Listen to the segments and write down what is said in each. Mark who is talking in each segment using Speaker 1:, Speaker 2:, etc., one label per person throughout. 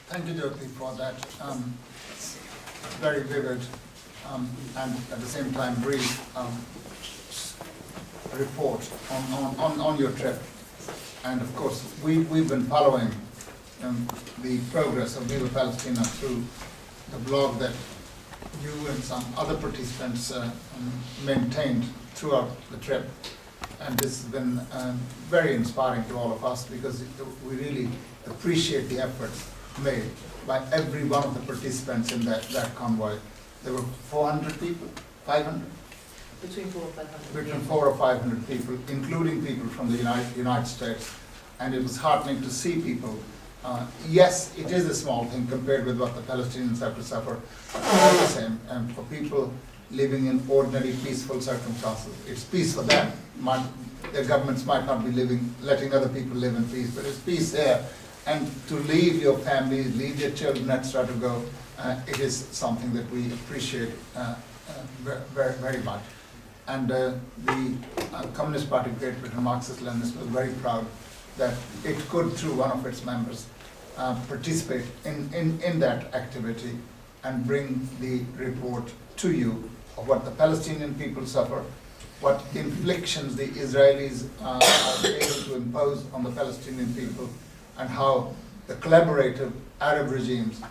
Speaker 1: Thank you, Jyoti, for that very vivid and at the same time brief report on your trip. And of course, we've been following the progress of Viva Palestina through the blog that you and some other participants maintained throughout the trip. And this has been very inspiring to all of us because we really appreciate the efforts made by every one of the participants in that convoy. There were 400 people, 500?
Speaker 2: Between 400 or 500.
Speaker 1: Between 400 or 500 people, including people from the United States. And it was heartening to see people. Yes, it is a small thing compared with what the Palestinians have to suffer, but all the same, and for people living in ordinary peaceful circumstances, it's peace for them. Their governments might not be letting other people live in peace, but it's peace there. And to leave your family, leave your children, etc., to go, it is something that we appreciate very, very much. And the Communist Party of Great Britain, Marxist-Leninists, was very proud that it could, through one of its members, participate in that activity and bring the report to you of what the Palestinian people suffer, what inflictions the Israelis are able to impose on the Palestinian people, and how the collaborative Arab regimes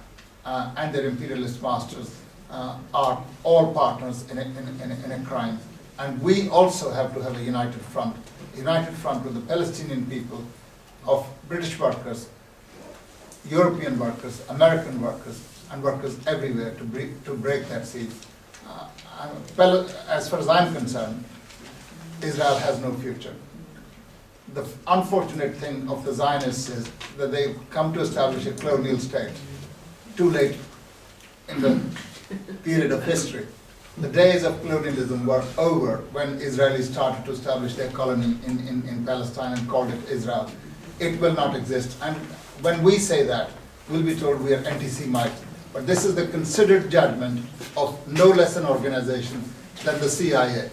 Speaker 1: and their imperialist masters are all partners in a crime. And we also have to have a united front with the Palestinian people, of British workers, European workers, American workers, and workers everywhere to break that siege. As far as I'm concerned, Israel has no future. The unfortunate thing of the Zionists is that they've come to establish a colonial state too late in the period of history. The days of colonialism were over when Israelis started to establish their colony in Palestine and called it Israel. It will not exist. And when we say that, we'll be told we are anti-Semites. But this is the considered judgment of no less an organization than the CIA.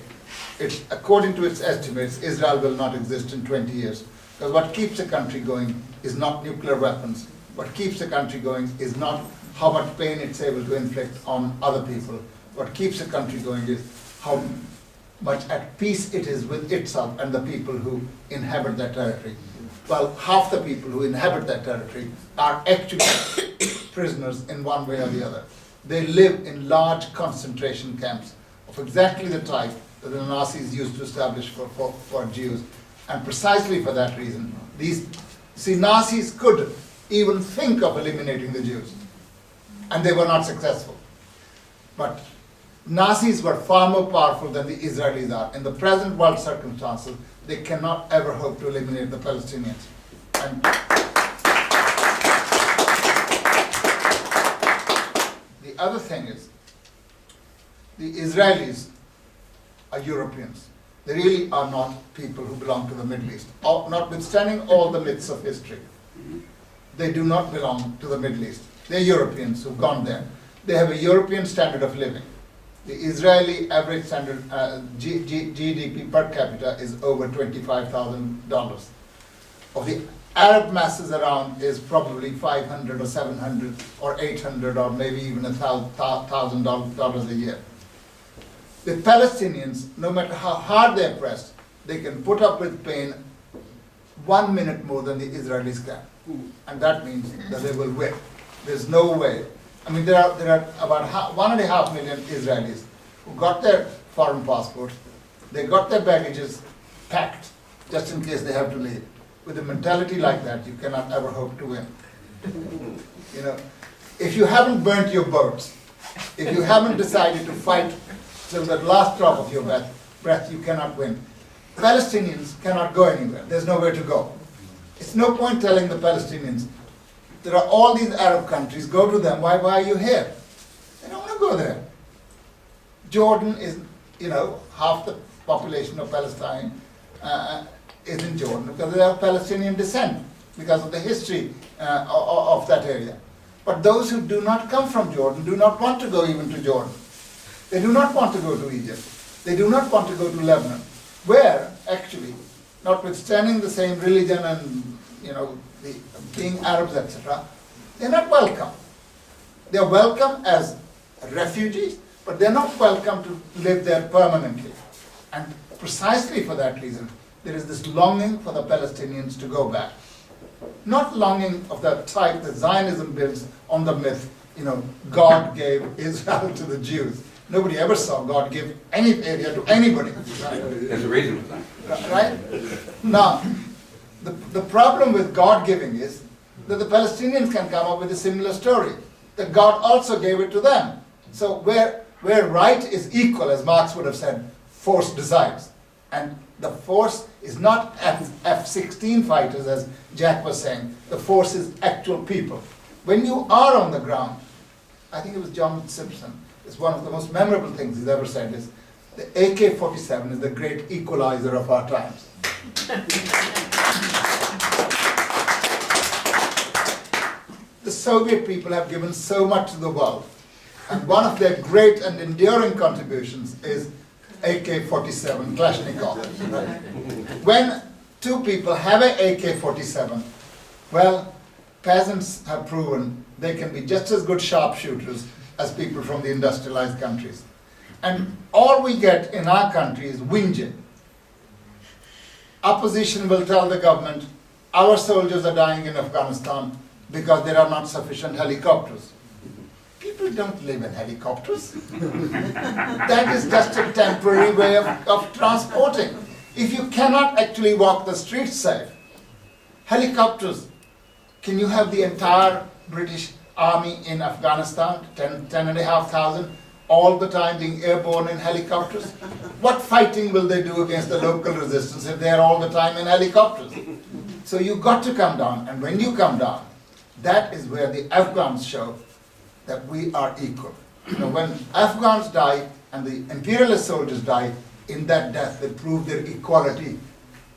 Speaker 1: According to its estimates, Israel will not exist in 20 years. Because what keeps a country going is not nuclear weapons. What keeps a country going is not how much pain it's able to inflict on other people. What keeps a country going is how much at peace it is with itself and the people who inhabit that territory. Well, half the people who inhabit that territory are actually prisoners in one way or the other. They live in large concentration camps of exactly the type that the Nazis used to establish for Jews. And precisely for that reason, Nazis could even think of eliminating the Jews. And they were not successful. But Nazis were far more powerful than the Israelis are. In the present world circumstances, they cannot ever hope to eliminate the Palestinians. And the other thing is, the Israelis are Europeans. They really are not people who belong to the Middle East. Notwithstanding all the myths of history, they do not belong to the Middle East. They're Europeans who've gone there. They have a European standard of living. The Israeli average standard GDP per capita is over $25,000. Of the Arab masses around is probably 500 or 700 or 800 or maybe even $1,000 a year. The Palestinians, no matter how hard they're pressed, they can put up with pain 1 minute more than the Israelis can. And that means that they will win. There's no way. I mean, there are about 1.5 million Israelis who got their foreign passports. They got their baggages packed just in case they have to leave. With a mentality like that, you cannot ever hope to win. You know, if you haven't burnt your boats, if you haven't decided to fight till the last drop of your breath, you cannot win. Palestinians cannot go anywhere. There's nowhere to go. It's no point telling the Palestinians, there are all these Arab countries, go to them, why are you here? They don't want to go there. Jordan is, half the population of Palestine is in Jordan because they have Palestinian descent, because of the history of that area. But those who do not come from Jordan do not want to go even to Jordan. They do not want to go to Egypt. They do not want to go to Lebanon, where actually, notwithstanding the same religion and being Arabs, etc., They're not welcome. They're welcome as refugees, but they're not welcome to live there permanently. And precisely for that reason, there is this longing for the Palestinians to go back. Not longing of that type that Zionism builds on the myth, God gave Israel to the Jews. Nobody ever saw God give any area to anybody.
Speaker 3: There's a reason for that.
Speaker 1: Right? Now, the problem with God giving is that the Palestinians can come up with a similar story, that God also gave it to them. So where right is equal, as Marx would have said, force decides. And the force is not F-16 fighters, as Jack was saying. The force is actual people. When you are on the ground, I think it was John Simpson, it's one of the most memorable things he's ever said is, the AK-47 is the great equalizer of our times. The Soviet people have given so much to the world, and one of their great and enduring contributions is AK-47 Kalashnikov. Right? When two people have an AK-47, well, peasants have proven they can be just as good sharpshooters as people from the industrialized countries. And all we get in our country is whinging. Opposition will tell the government, our soldiers are dying in Afghanistan because there are not sufficient helicopters. People don't live in helicopters. That is just a temporary way of transporting. If you cannot actually walk the streets safe, helicopters, can you have the entire British army in Afghanistan, 10,500, all the time being airborne in helicopters? What fighting will they do against the local resistance if they're all the time in helicopters? So you've got to come down, and when you come down, that is where the Afghans show that we are equal. When Afghans die and the imperialist soldiers die, in that death they prove their equality,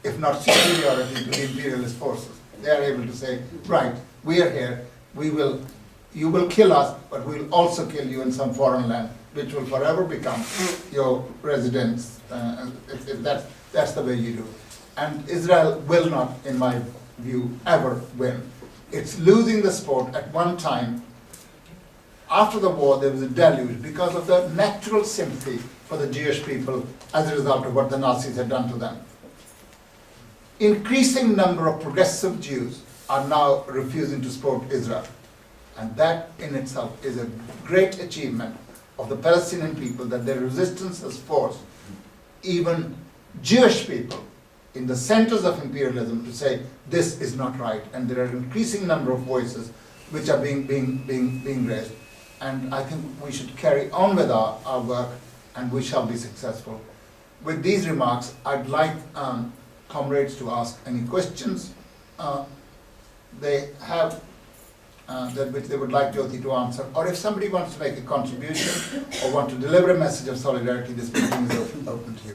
Speaker 1: if not superiority, to the imperialist forces. They are able to say, right, we are here, you will kill us, but we will also kill you in some foreign land, which will forever become your residence, if that's the way you do. And Israel will not, in my view, ever win. It's losing the sport. At one time, after the war, there was a deluge because of the natural sympathy for the Jewish people as a result of what the Nazis had done to them. Increasing number of progressive Jews are now refusing to support Israel. And that in itself is a great achievement of the Palestinian people, that their resistance has forced even Jewish people in the centers of imperialism to say this is not right. And there are an increasing number of voices which are being raised. And I think we should carry on with our work, and we shall be successful. With these remarks, I'd like comrades to ask any questions they have that which they would like Jyoti to answer, or if somebody wants to make a contribution or want to deliver a message of solidarity, this meeting is open to you.